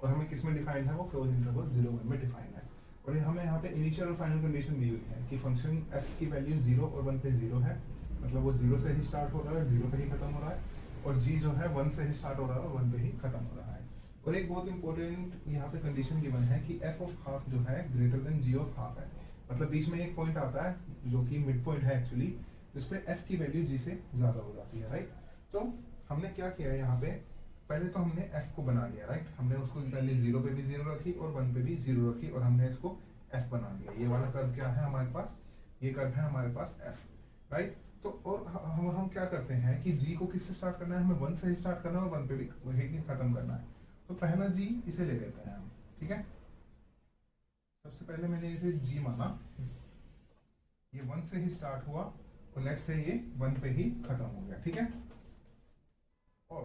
और हमें किस में डिफाइन है, वो क्लोज इंटरवल 0 1 में डिफाइन है। और हमें यहाँ पे इनिशियल और फाइनल कंडीशन दी हुई है कि फंक्शन f की वैल्यू 0 और 1 पे 0 है, मतलब वो 0 से ही स्टार्ट हो रहा है, 0 पे ही खत्म हो रहा है, और g जो है 1 से ही स्टार्ट हो रहा है और 1 पे ही खत्म हो रहा है। और एक बहुत इंपॉर्टेंट यहाँ पे कंडीशन गिवन है कि f ऑफ हाफ जो है greater than g of half है, मतलब बीच में एक पॉइंट आता है जो कि मिड पॉइंट है एक्चुअली, जिसपे f की वैल्यू g से ज्यादा हो जाती है, राइट। तो हमने क्या किया है यहाँ पे, पहले तो हमने f को बना लिया, राइट। हमने उसको पहले 0 पे भी 0 रखी और 1 पे भी 0 रखी और हमने इसको f बना लिया। ये वाला कर्व क्या है हमारे पास, ये कर्व है हमारे पास f, राइट। तो और हम क्या करते हैं कि g को किससे स्टार्ट करना है, हमें 1 से ही स्टार्ट करना है और 1 पे भी वही खत्म करना है। तो पहला g इसे ले लेते हैं हम, ठीक है। सबसे पहले मैंने इसे g माना, ये 1 से ही स्टार्ट हुआ और लेट्स से ये 1 पे ही खत्म हो गया, ठीक है। और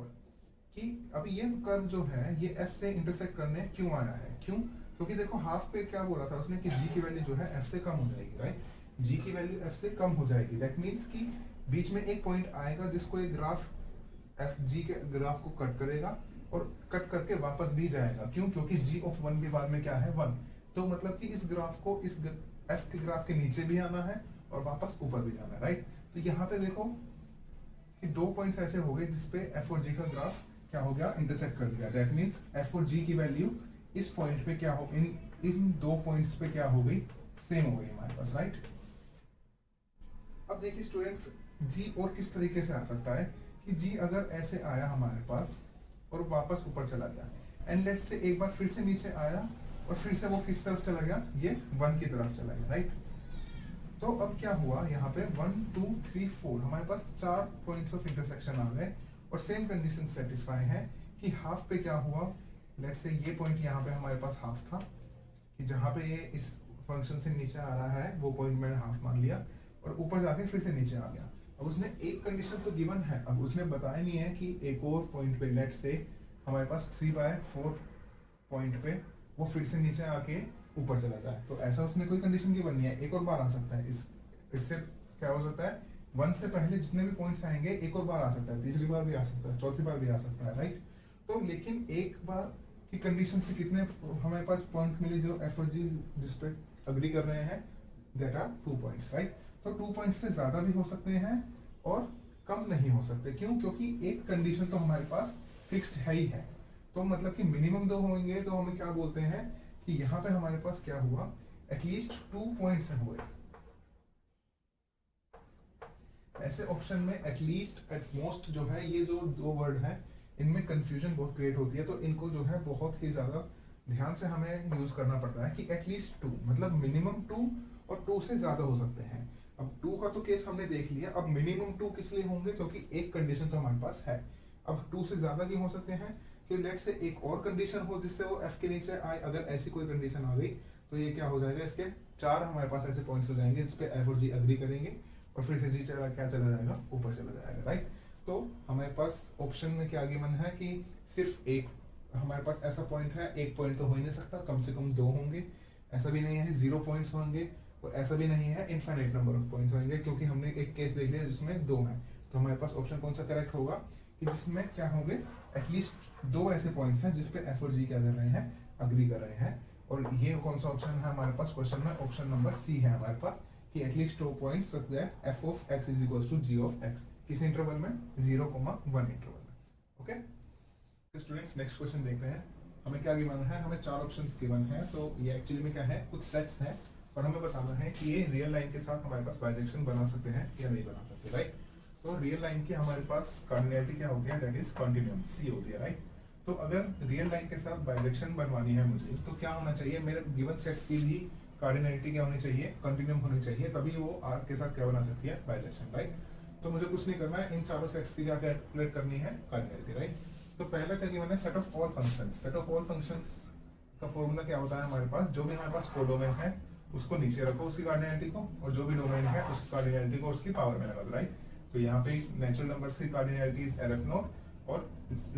कि अभी ये कर्व जो है ये f से इंटरसेक्ट करने क्यों आया है, क्यों, क्योंकि देखो हाफ पे क्या बोला था उसने कि g की वैल्यू जो है f से कम हो जाएगी, राइट। g की वैल्यू f से कम हो जाएगी, दैट मींस कि बीच में एक पॉइंट आएगा जिसको एक ग्राफ f g के ग्राफ को कट करेगा और कट करके वापस भी जाएगा। क्यों, क्योंकि g ऑफ 1 भी बाद में क्या है 1। तो मतलब कि इस ग्राफ को इस f के ग्राफ के नीचे भी आना है और वापस ऊपर भी जाना है, राइट। तो यहाँ पे देखो कि दो पॉइंट्स ऐसे हो गए जिसपे f और g का ग्राफ क्या हो गया, इंटरसेक्ट कर दिया। दैट मींस f और g की वैल्यू इस पॉइंट पे क्या हो, इन दो पॉइंट्स पे क्या हो गई, सेम हो गई हमारे पास, राइट। अब देखिए स्टूडेंट्स, g और किस तरीके से आ सकता है कि g अगर ऐसे आया हमारे पास और वापस ऊपर चला गया, एंड लेट्स से एक बार फिर से नीचे आया और फिर से वो किस तरफ चला गया, ये 1 की तरफ चला गया, राइट। तो अब क्या हुआ, यहाँ पे 1 2 3 4 हमारे पास 4 पॉइंट्स ऑफ इंटरसेक्शन आ गए और सेम कंडीशन सेटिस्फाई है कि हाफ पे क्या हुआ, लेट्स से ये पॉइंट यहाँ पे हमारे पास हाफ था कि जहाँ पे ये इस फंक्शन से नीचे आ रहा है वो पॉइंट मैंने हाफ मान लिया और ऊपर जाके फिर से नीचे आ गया। अब उसने एक कंडीशन तो गिवन है, अब उसने बताया नहीं है कि एक और पॉइंट पे लेट्स से हमारे पास 3/4 पॉइंट पे वो फिर से नीचे आके ऊपर चला जाए। तो ऐसा उसने कोई कंडीशन की बननी है, एक और बार आ सकता है। इससे क्या हो सकता है, 1 से पहले जितने भी पॉइंट्स आएंगे एक और बार आ सकता है, तीसरी बार भी आ सकता है, चौथी बार भी आ सकता है, राइट। तो लेकिन एक बार की कंडीशन से कितने हमारे पास पॉइंट मिले जो एफ और जी जिस पे अग्री कर रहे हैं, दैट आर 2 पॉइंट्स, राइट। तो 2 पॉइंट्स से ज्यादा भी हो सकते हैं और कम नहीं हो सकते। क्यों? क्योंकि एक कंडीशन तो हमारे पास फिक्स्ड है ही है। तो मतलब कि मिनिमम 2 होंगे, तो हमें क्या बोलते हैं कि यहाँ पे हमारे पास क्या हुआ, एटलीस्ट 2 पॉइंट्स हुए। ऐसे ऑप्शन में एटलीस्ट, एट मोस्ट जो है, ये जो दो वर्ड है इनमें कंफ्यूजन बहुत क्रिएट होती है, तो इनको जो है बहुत ही ज्यादा ध्यान से हमें यूज करना पड़ता है कि एटलीस्ट 2 मतलब मिनिमम 2 और 2 से ज्यादा हो सकते हैं। अब 2 का तो केस हमने देख लिया, अब मिनिमम 2 किस लिए होंगे, क्योंकि एक कंडीशन तो हमारे पास है। अब 2 से ज्यादा क्यों हो सकते हैं, कि लेट से एक और कंडीशन हो जिससे वो f के नीचे आए। अगर ऐसी कोई कंडीशन आ गई तो ये क्या हो जाएगा, इसके 4 हमारे पास ऐसे पॉइंट्स हो जाएंगे जिस पे f और g अग्री करेंगे और फिर से जी चला क्या चला जाएगा, ऊपर चला जाएगा, राइट। तो हमारे पास ऑप्शन में क्या गिवन है कि सिर्फ एक हमारे पास ऐसा पॉइंट है, एक पॉइंट तो हो ही नहीं सकता, कम से कम 2 होंगे। ऐसा भी नहीं है 0 पॉइंट्स होंगे, और ऐसा भी नहीं है इनफाइनाइट नंबर ऑफ पॉइंट्स होंगे, क्योंकि हमने एक केस देख लिया जिसमें 2 है। तो हमारे पास ऑप्शन कौन सा करेक्ट होगा कि जिसमें क्या होंगे, एटलीस्ट 2 ऐसे पॉइंट्स हैं जिसपे एफ और जी क्या कर रहे हैं, अग्री कर रहे हैं। और ये कौन सा ऑप्शन है हमारे पास क्वेश्चन में, ऑप्शन नंबर सी है हमारे पास, कि at least 2 points such that f of x is equals to g of x, किस इंटरवल में, 0,1 इंटरवल में। ओके, तो स्टूडेंट्स नेक्स्ट क्वेश्चन देखते हैं। हमें क्या गिवन है, हमें 4 ऑप्शंस गिवन है। तो ये एक्चुअली में क्या है, कुछ सेट्स हैं और हमें बताना है कि ये रियल लाइन के साथ हमारे पास बाइजेक्शन बना सकते हैं या नहीं बना सकते, राइट। तो रियल लाइन की हमारे पास कार्डिनैलिटी क्या हो गया, दैट इज कॉन्टिन्यूम, सी हो गया, राइट। तो अगर रियल लाइन के साथ बाइजेक्शन बनवानी है मुझे, तो क्या होना चाहिए, मेरे गिवन सेट्स की भी कार्डिनैलिटी क्या होनी चाहिए, कंटिन्यूम होनी चाहिए, तभी वो आर के साथ क्या बना सकती है, बाइजेक्शन, राइट। तो मुझे कुछ नहीं करना है, इन चारों सेट्स की क्या कैलकुलेट करनी है, कार्डिनैलिटी, राइट। तो पहला क्या गिवन है, set of all functions. Set of all functions का फॉर्मूला क्या होता है हमारे पास, जो भी हमारे पास कोडोमेन है उसको नीचे रखो उसकी कार्डिनैलिटी को, और जो भी डोमेन है उसकी कार्डिनैलिटी को उसकी पावर में लगा दो, राइट। तो यहाँ पे नेचुरल नंबर की कार्डिनैलिटी इज LF नॉट और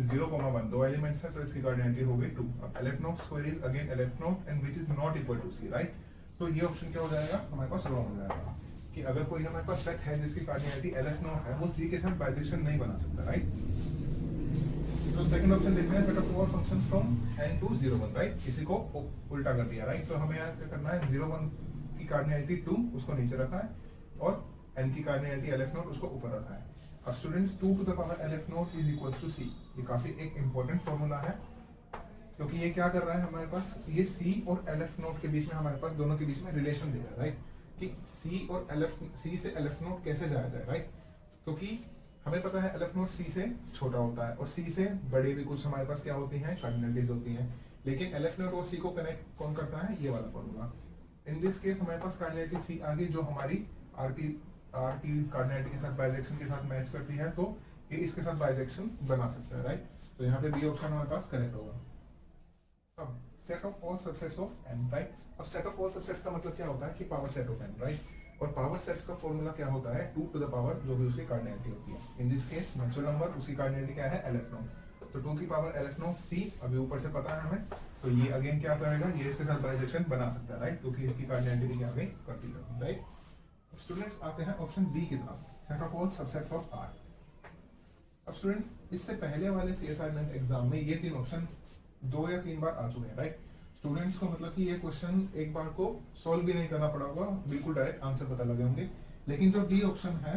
0,1 दो एलिमेंट्स है, तो इसकी कार्डिनैलिटी हो गई 2। अब LF not square is again LF not and which is not equal to C, right. तो ये ऑप्शन क्या हो जाएगा हमारे पास, रॉन्ग हो जाएगा, कि अगर कोई हमारे पास सेट है जिसकी कार्डिनैलिटी LF नॉट है, वो C के साथ बाइजेक्शन नहीं बना सकता, राइट। तो सेकंड ऑप्शन देखते हैं, set of all function from n to 0 1, right. इसी को उल्टा कर दिया, राइट। तो हमें यहाँ क्या करना है, 0 1 की कार्डिनैलिटी 2 उसको नीचे रखा है, और n की कार्डिनैलिटी LF नॉट उसको ऊपर रखा है। अब students 2 to the power LF not is equals to C, ये काफी एक इंपॉर्टेंट फॉर्मूला है, क्योंकि ये क्या कर रहा है हमारे पास, ये C और LF नॉट के बीच में हमारे पास दोनों के बीच में रिलेशन दे रहा है, राइट। कि C और C से LF नॉट कैसे जाया जाए, राइट। क्योंकि हमें पता है LF नॉट C से छोटा होता है और C से बड़े भी कुछ हमारे पास क्या होती हैं, कार्डिनैलिटीज होती हैं, लेकिन LF नॉट और C को कनेक्ट कौन करता है, ये वाला फॉर्मूला। इन दिस केस हमारे पास कार्डिनैलिटी C आ गई, जो हमारी R की कार्डिनैलिटी के साथ बाइजेक्शन के साथ मैच करती है, तो ये इसके साथ बाइजेक्शन बना सकता है, राइट। तो यहाँ पे बी ऑप्शन हमारे पास करेक्ट होगा। अब set of all subsets of n, right. अब सेट ऑफ ऑल सबसेट्स का मतलब क्या होता है कि power set of n, right. और पावर सेट का फॉर्मूला क्या होता है, 2 to the power जो भी उसकी कार्डिनैलिटी होती है। In this case natural number उसकी कार्डिनैलिटी क्या है, LF नॉट। तो 2 की पावर LF नॉट C अभी ऊपर से पता है हमें, तो ये अगेन क्या करेगा, ये इसके साथ बाइजेक्शन बना सकता है, राइट, क्योंकि इसकी कार्डिनैलिटी क्या गई, करती है, राइट। स्टूडेंट्स आते हैं ऑप्शन बी की तरफ, set of all subsets of R। अब स्टूडेंट्स इससे पहले वाले सी असाइनमेंट एग्जाम में ये 3 ऑप्शन 2 या 3 बार आ चुके हैं, राइट। स्टूडेंट्स को मतलब कि ये क्वेश्चन एक बार को सॉल्व भी नहीं करना पड़ा होगा, बिल्कुल डायरेक्ट आंसर पता लगे होंगे। लेकिन जो डी ऑप्शन है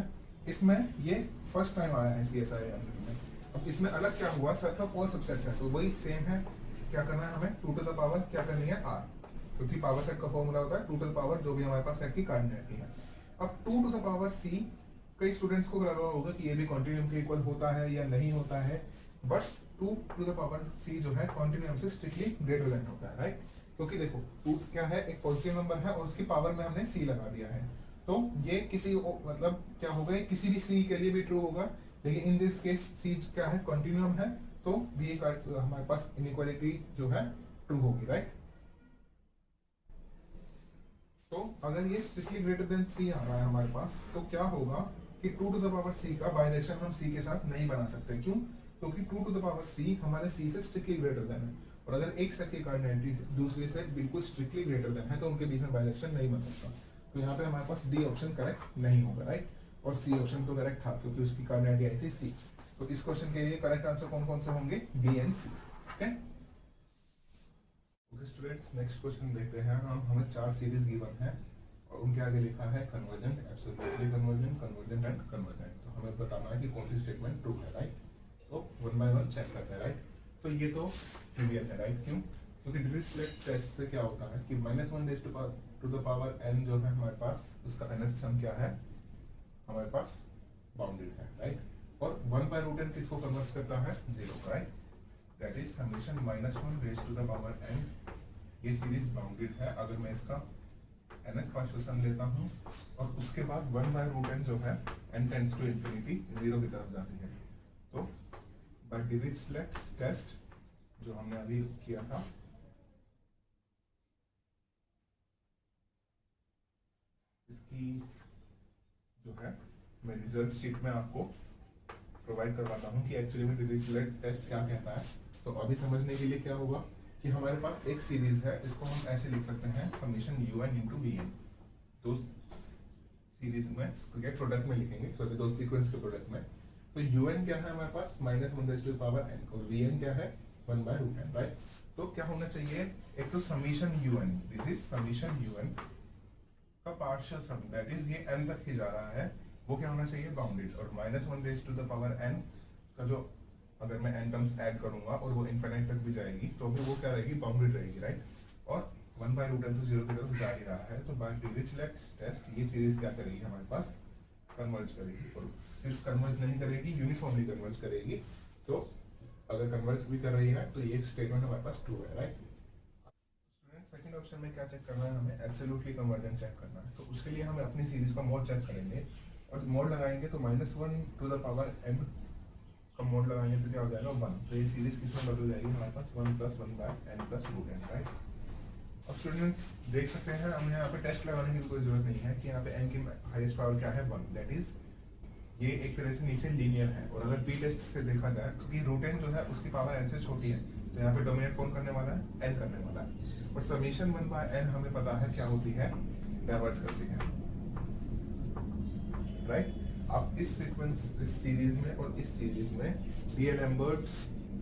इसमें ये फर्स्ट टाइम आया है CSI में। अब इसमें अलग क्या हुआ, सेट ऑफ ऑल सबसेट्स है, तो वही सेम है, क्या करना है हमें, 2 to the power क्या करनी है, R, क्योंकि पावर सेट का फॉर्मूला होता है 2 to the power जो भी हमारे पास सेट की कार्डिनैलिटी है। अब 2 to the power C, कई स्टूडेंट्स को लगा होगा कि ये भी कॉन्टिन्यूम के इक्वल होता है या नहीं होता है, but 2 to the power C जो है कॉन्टिन्यूम से स्ट्रिक्टली ग्रेटर देन होता है, राइट। क्योंकि देखो 2 क्या है, एक पॉजिटिव नंबर है और उसकी पावर में हमने C लगा दिया है, तो ये किसी मतलब क्या होगा, किसी भी C के लिए भी ट्रू होगा, लेकिन इन दिस केस C क्या है, कॉन्टिन्यूम है, तो भी हमारे पास इनइक्वालिटी जो है ट्रू होगी, राइट। तो अगर ये स्ट्रिक्टली ग्रेटर देन C आ रहा है हमारे पास, तो क्या होगा कि 2 to the power C का बाइजेक्शन हम C के साथ नहीं बना सकते। क्यों? क्योंकि 2 to the power C हमारे C से स्ट्रिक्टली ग्रेटर देन है, और अगर एक सेट की कार्डिनैलिटी दूसरे से बिल्कुल स्ट्रिक्टली ग्रेटर देन है, तो उनके बीच में बाइजेक्शन नहीं बन सकता। तो यहाँ पे हमारे पास डी ऑप्शन करेक्ट नहीं होगा, राइट। और सी ऑप्शन तो करेक्ट था क्योंकि उसकी कार्डिनैलिटी आई थी C। तो इस क्वेश्चन के लिए करेक्ट आंसर कौन कौन से होंगे, B and C. Okay students next question देखते हैं हम। हमें 4 सीरीज गिवन है और उनके आगे लिखा है convergent, absolutely convergent, convergent and convergent. तो हमें बताना है कि कौन सी स्टेटमेंट ट्रू है, राइट। तो वन बाय वन चेक करते हैं, राइट। तो ये तो ट्रिवियल है, राइट। क्यों? क्योंकि डिरिचलेट टेस्ट से क्या होता है कि -1 raise to the power n जो है हमारे पास, उसका nth सम क्या है हमारे पास, बाउंडेड है, राइट। और 1/√n किसको कन्वर्ट करता है, 0, right. That is summation -1 raise to the power n। ये सीरीज बाउंडेड है अगर मैं इसका nth पार्शियल सम लेता हूँ, और उसके बाद 1/√n जो है n टेंड्स टू इंफिनिटी 0 की तरफ जाती है। तो बाय डिरिचलेट टेस्ट जो हमने अभी किया था, इसकी जो है मैं रिजल्ट शीट में आपको प्रोवाइड करवाता हूँ कि एक्चुअली में डिरिचलेट टेस्ट क्या कहता है। तो अभी समझने के लिए क्या होगा कि हमारे पास एक सीरीज है, इसको हम ऐसे लिख सकते हैं समेशन un इंटू bn। तो सीरीज में तो क्या प्रोडक्ट में लिखेंगे, सॉरी दो सीक्वेंस के प्रोडक्ट में। तो un क्या है हमारे पास -1 raise to the power n, और vn क्या है 1/√n, राइट। तो क्या होना चाहिए, एक तो summation un, this is summation un का पार्शियल सम, दैट इज ये n तक ही जा रहा है, वो क्या होना चाहिए, बाउंडेड। और -1 raise to the power n का जो अगर मैं n टर्म्स ऐड करूंगा और वो इनफिनिट तक भी जाएगी तो भी वो क्या रहेगी, बाउंडेड रहेगी, राइट। और 1/√n तो 0 की तरफ जा ही रहा है। तो बाय डिरिचलेट टेस्ट ये सीरीज क्या करेगी हमारे पास, कन्वर्ज करेगी। और सिर्फ कन्वर्ज नहीं करेगी, यूनिफॉर्मली कन्वर्ज करेगी। तो अगर कन्वर्ज भी कर रही है तो ये स्टेटमेंट हमारे पास ट्रू है, राइट। स्टूडेंट सेकंड ऑप्शन में क्या चेक करना है, हमें एब्सोल्युटली कन्वर्जेंट चेक करना है। तो उसके लिए हम अपनी सीरीज का मोड चेक करेंगे, और मोड लगाएंगे तो -1 टू द पावर n का मोड लगाएंगे तो क्या हो जाएगा 1। तो ये सीरीज किसमें बदल जाएगी हमारे पास 1 + 1/n+√n, राइट। अब स्टूडेंट देख सकते हैं हमें यहाँ पे टेस्ट लगाने की कोई जरूरत नहीं है कि यहाँ पे n की हाईएस्ट पावर क्या है 1, दैट इज ये एक तरह से नीचे लीनियर है। और अगर p टेस्ट से देखा जाए क्योंकि √n जो है उसकी पावर n से छोटी है, तो यहाँ पे डोमिनेट कौन करने वाला है, n करने वाला है। और समेशन 1/n हमें पता है क्या होती है, डाइवर्स करती है, राइट। आप इस सीक्वेंस, इस सीरीज में और इस सीरीज में डीएलएम्बर्ट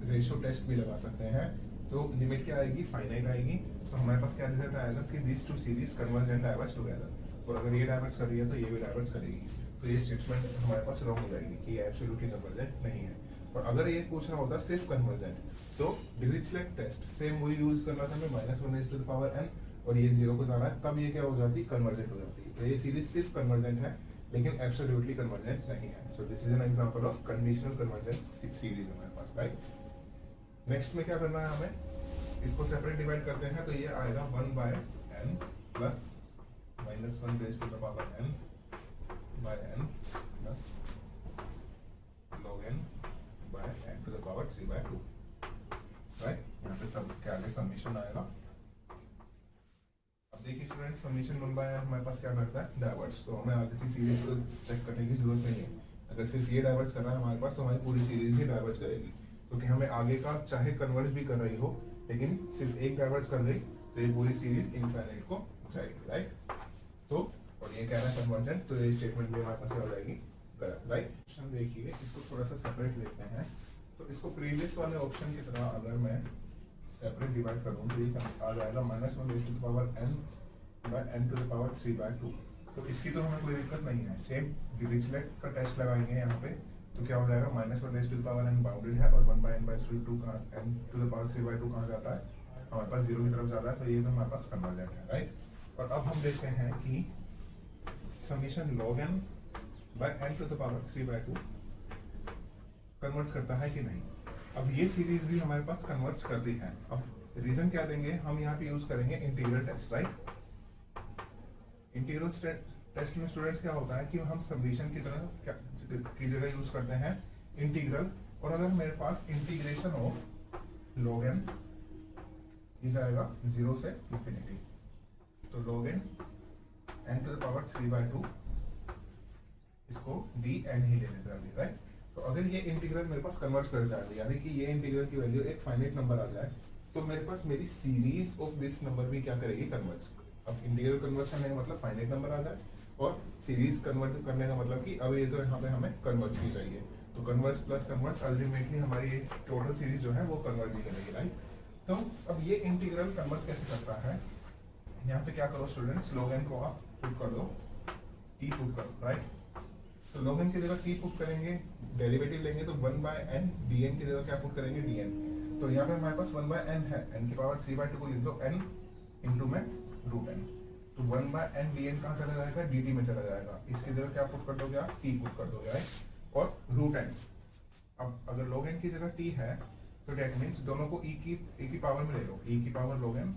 रेशियो टेस्ट भी लगा सकते हैं। तो लिमिट क्या आएगी, फाइनाइट आएगी। तो हमारे पास क्या रिजल्ट आएगा कि this two series converge and diverse together. और अगर ये डाइवर्स कर रही है तो ये भी डाइवर्स करेगी। तो ये स्टेटमेंट हमारे पास रॉन्ग हो जाएगी कि ये एब्सोल्युटली कन्वर्जेंट नहीं है। और अगर ये पूछ रहा होता सिर्फ कन्वर्जेंट, तो डिरिचलेट टेस्ट सेम वही यूज करना था, मैं -1 raise to the power n और ये 0 को जाना है, तब ये क्या हो जाती, कन्वर्जेंट हो जाती। तो ये सीरीज सिर्फ कन्वर्जेंट है लेकिन एब्सोल्युटली कन्वर्जेंट नहीं है। So this is an example of conditional convergent series हमारे पास, राइट। नेक्स्ट में क्या करना है हमें, इसको सेपरेट डिवाइड करते हैं तो ये आएगा 1/n plus -1 raise to the power n by n plus log n by n to the power 3/2, right. यहाँ पे सब क्या आगे समेशन आएगा। अब देखिए स्टूडेंट, समेशन 1/n हमारे पास क्या करता है, डाइवर्स। तो हमें आगे की सीरीज को चेक करने की जरूरत नहीं है। अगर सिर्फ ये डाइवर्स कर रहा है हमारे पास तो हमारी पूरी सीरीज ही डाइवर्स करेगी, क्योंकि हमें आगे का चाहे कन्वर्ज भी कर रही हो लेकिन सिर्फ एक डाइवर्स कर गई तो ये पूरी सीरीज इनफाइनाइट को जाएगी, राइट। तो और ये कह रहा है कन्वर्जेंट, तो ये स्टेटमेंट भी हमारे पास क्या हो जाएगी, गलत, राइट। ऑप्शन देखिए, इसको थोड़ा सा सेपरेट लेते हैं। तो इसको प्रीवियस वाले ऑप्शन की तरह अगर मैं सेपरेट डिवाइड करूँ तो ये आ जाएगा -1 raise to the power n by n to the power 3/2। तो इसकी तो हमें कोई दिक्कत नहीं है। सेम डिरिचलेट का टेस्ट लगाएंगे यहाँ पे तो क्या हो जाएगा, -1 raise to the power n bounded है और 1/n/3/2 का n टू द पावर 3/2 कहाँ जाता है, हमारे पास 0 की तरफ जाता है। तो ये तो हमारे पास कन्वर्जेंट है, राइट। और अब हम देखते हैं कि summation log n by n to the power 3/2 convert करता है कि नहीं। अब ये सीरीज भी हमारे पास कन्वर्ट करती है। अब रीजन क्या देंगे, हम यहाँ पे यूज करेंगे integral test, right. Integral test में स्टूडेंट्स क्या होता है कि हम समेशन की तरह क्या की जगह यूज करते हैं इंटीग्रल। और अगर मेरे पास इंटीग्रेशन ऑफ log n ये जाएगा 0 से इंफिनिटी, तो log n to the power 3/2 इसको dn ही ले लेते हैं अभी, राइट। तो अगर ये इंटीग्रल मेरे पास कन्वर्ट कर जाएगा, यानी कि ये इंटीग्रल की वैल्यू एक फाइनाइट नंबर आ जाए, तो मेरे पास मेरी सीरीज ऑफ दिस नंबर भी क्या करेगी, कन्वर्ट। अब इंटीग्रल कन्वर्ट करने का मतलब फाइनाइट नंबर आ जाए, और सीरीज कन्वर्ट करने का मतलब कि अब ये तो यहाँ पे हमें कन्वर्ट ही चाहिए। तो कन्वर्ट प्लस कन्वर्ट अल्टीमेटली हमारी ये टोटल सीरीज जो है वो कन्वर्ट ही करेगी, राइट। तो अब ये इंटीग्रल कन्वर्ट कैसे करता है, यहाँ पे क्या करो स्टूडेंट्स, log n को आप पुट कर दो, टी पुट कर दो, राइट। तो log n की जगह टी पुट करेंगे, डेरिवेटिव लेंगे तो 1/n dn की जगह क्या पुट करेंगे, dn। तो यहाँ पे हमारे पास 1/n है, n की पावर 3/2 को लिख दो n इंटू में रूट n। तो 1/n dn कहाँ चला जाएगा, dt में चला जाएगा। इसकी जगह क्या पुट कर दोगे आप, t पुट कर दोगे, राइट। और रूट n, अब अगर log n की जगह t है तो डेट मीन्स दोनों को e की पावर में ले लो, e की power log n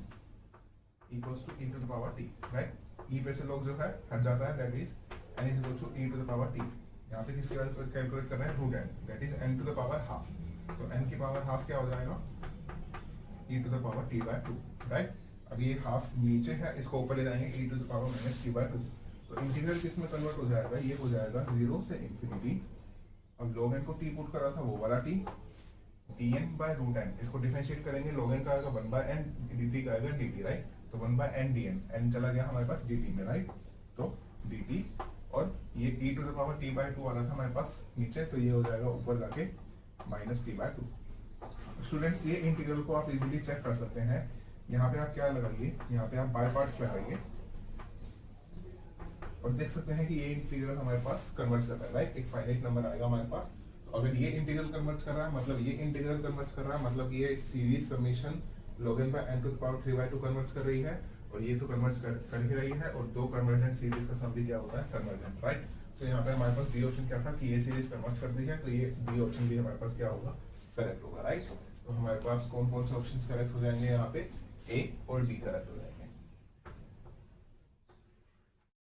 equals to e to the power t, right. e पे से log जो है हट जाता है, that is n is equal to e to the power t। यहाँ पे किसकी वैल्यू कैलकुलेट कर रहे हैं, root n, that is n to the power half. तो n की पावर हाफ क्या हो जाएगा, e to the power t/2, right. अब ये हाफ नीचे है, इसको ऊपर ले जाएंगे, e to the power minus t/2। तो इंटीग्रल किस में कन्वर्ट हो जाएगा, ये हो जाएगा 0 से इंफिनिटी। अब log n को t पुट करा था वो वाला t, dn by root n, इसको डिफरेंशिएट करेंगे, log n का आएगा 1/n, dt का आएगा dt, राइट। तो 1/n dn, n चला गया हमारे पास dt में, राइट। तो dt और ये e to the power t/2 वाला था हमारे पास नीचे, तो ये हो जाएगा ऊपर जाके माइनस t/2। स्टूडेंट्स ये इंटीग्रल को आप इजीली चेक कर सकते हैं। यहाँ पे आप क्या लगाइए, यहाँ पे आप बाय पार्ट्स लगाइए और देख सकते हैं कि ये इंटीग्रल हमारे पास कन्वर्ज कर रहा है, राइट। एक फाइनाइट नंबर आएगा हमारे पास। तो अगर ये इंटीग्रल कन्वर्ज कर रहा है मतलब ये इंटीग्रल कन्वर्ज कर रहा है, मतलब ये series summation log n by n to the power 3/2 converge कर रही है, और ये तो कन्वर्ज कर ही रही है, और दो कन्वर्जेंट सीरीज का सम भी क्या होता है, कन्वर्जेंट, राइट। तो यहाँ पे हमारे पास बी ऑप्शन क्या था कि ये सीरीज कन्वर्ज कर दी है, तो ये बी ऑप्शन भी हमारे पास क्या होगा, करेक्ट होगा, राइट। तो हमारे पास कौन कौन से ऑप्शंस करेक्ट हो जाएंगे, यहाँ पे ए और डी करेक्ट हो जाएंगे।